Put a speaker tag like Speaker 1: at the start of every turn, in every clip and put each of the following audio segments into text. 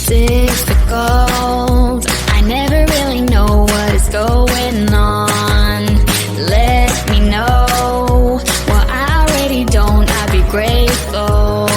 Speaker 1: Difficult, I never really know what is going on. Let me know what I already don't, I'd be grateful.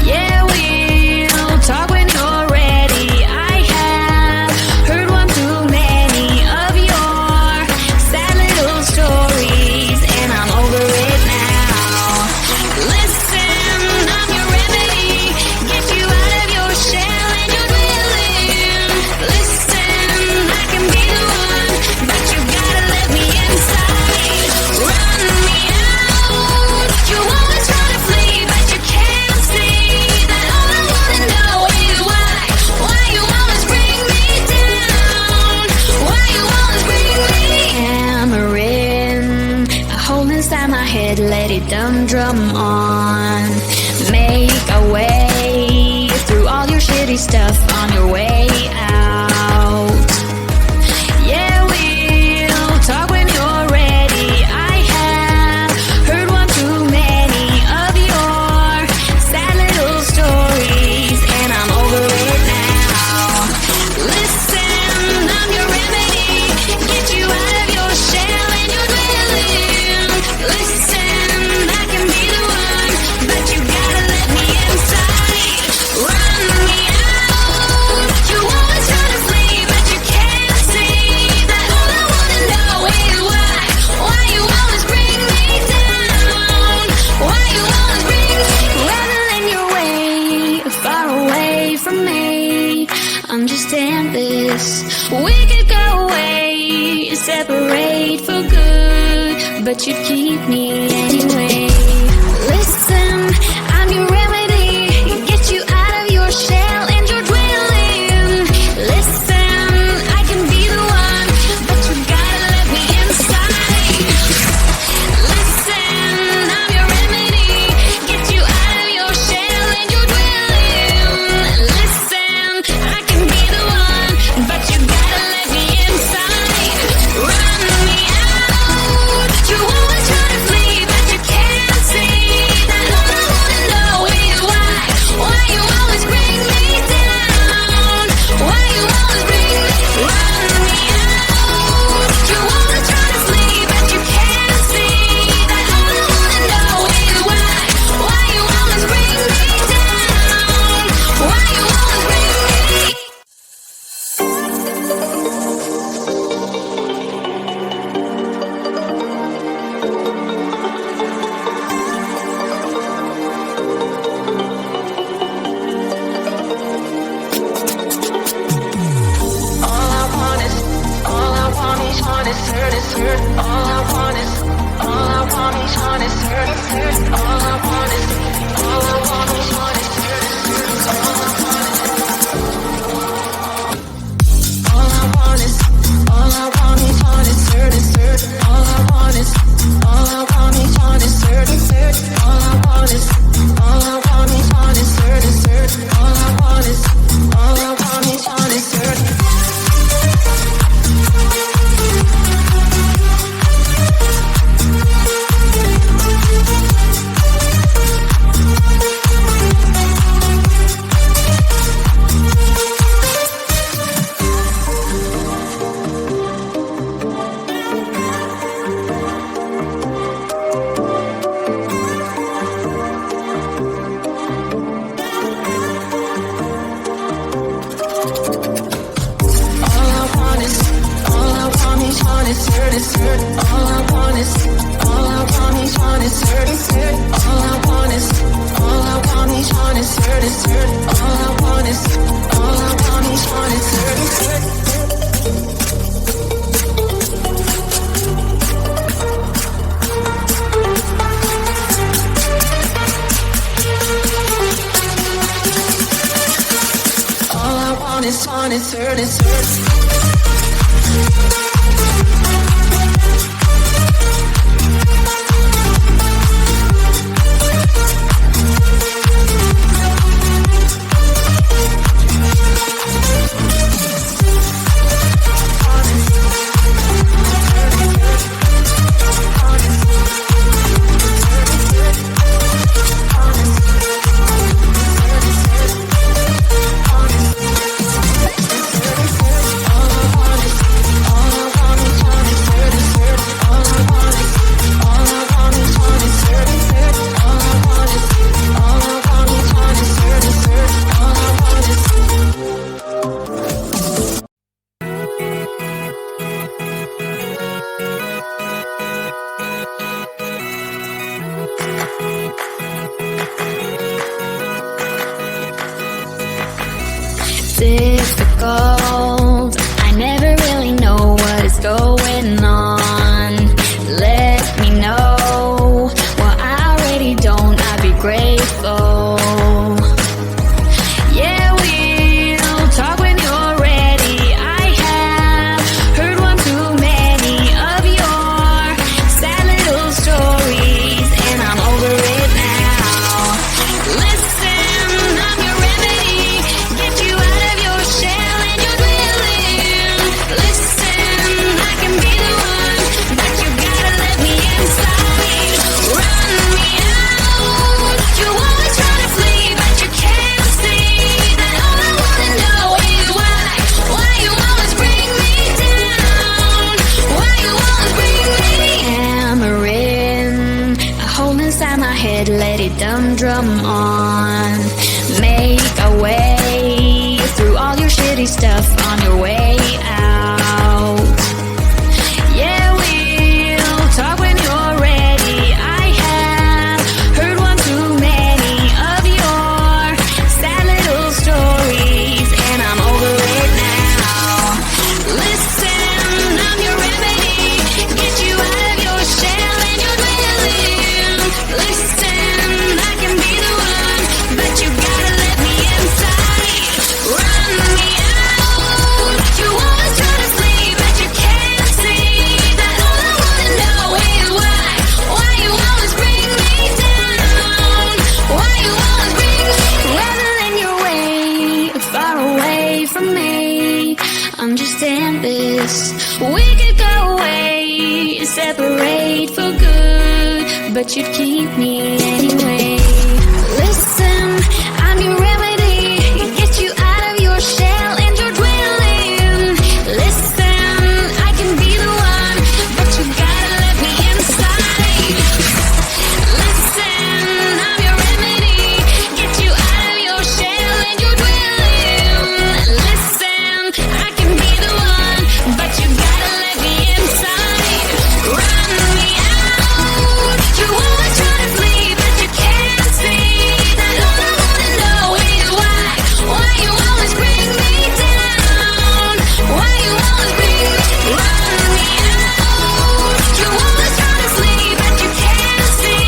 Speaker 1: Yeah, we'll talk when you're ready. I have heard one too many of your sad little stories, and I'm over it now. Listen, I'm your remedy, get you out of your shell and your dwelling. Listen, I can be the one, but you gotta let me inside. Run me out, you always try to flee, but you can't see that all I wanna know is why you always bring me down, why you always bring me. Hammer in, a hole inside my head, let it drum on. Make a way through all your shitty stuff on your way out. Yeah, we'll talk when you're ready. I have heard one too many of your sad little stories, and I'm over it now. Listen, I'm your remedy, get you out of your shell and your dwelling. Listen, I can be the one, but you gotta let me inside. Run me out, you always try to flee, but you can't see that all I wanna know is why you always bring me down, why you always bring me. Rather than your way, far away from me, understand this, we could go away, separate for good, but you'd keep me anyway. Listen, I'm your remedy, get you out of your shell and your dwelling. Listen, I can be the one, but you gotta let me inside. Listen, I'm your remedy, get you out of your shell and your dwelling. Listen, I can be the one, but you gotta let me inside. Run me out, you always try to flee, but you can't see that all I wanna know is why you always bring me down, why you always bring me. Run me out, you always try to flee, but you can't see that all I wanna know is why you always bring me down, why you always bring me. difficult. I never really know what is going on. Let me know what I already don't. I'd be grateful. Yeah, we'll talk when you're ready. I have heard one too many of your sad little stories, and I'm over it now. Listen, I'm your remedy. Get you out of your shell and your dwelling. Listen, I can be the one, but you gotta let me inside. Run me out. You always try to flee, but you can't see that all I wanna know is why you always bring me down. Why you always bring me hammering. A hole inside my head, let it drum on. Make a way through all your shitty stuff on your way out. Yeah, we'll talk when you're ready. I have heard one too many of your sad little stories, and I'm over it now. Listen, I'm your remedy. Get you out of your shell and your dwelling. Listen, I can be the one, but you gotta let me inside. Run me out. You always try to sleep, but you can't see that all I wanna know is why you always bring me down. Why you always bring me rather than your way, far away from me. Understand this. We could go away, separate for good, but you'd keep me anyway. Listen, I'm your remedy. Get you out of your shell and your dwelling. Listen, I can be the one, but you gotta let me inside. Listen, I'm your remedy. Get you out of your shell and your dwelling. Listen, I can be the one, but you gotta let me inside. Run me out. You always try to flee, but you can't see that all I wanna know is why you always bring me down. Why you always bring me run me out. You always try to flee, but you can't see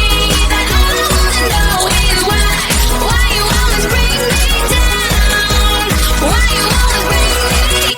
Speaker 1: that all I wanna know is why you always bring me down. Why you always bring me.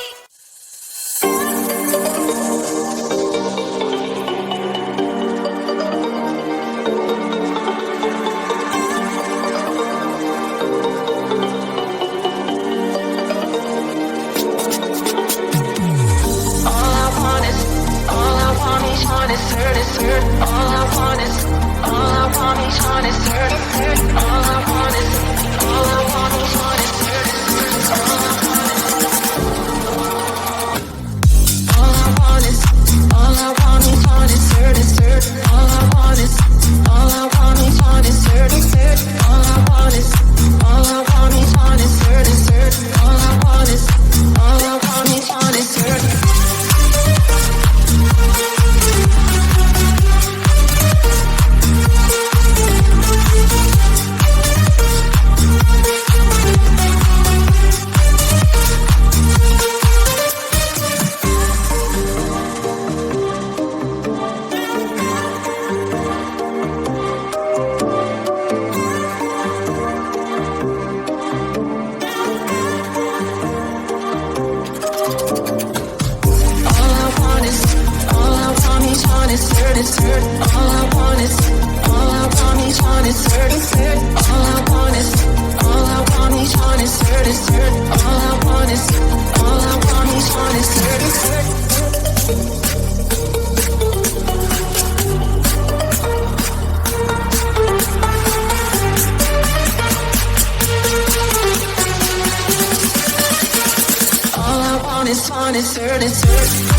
Speaker 2: Fun is hurt.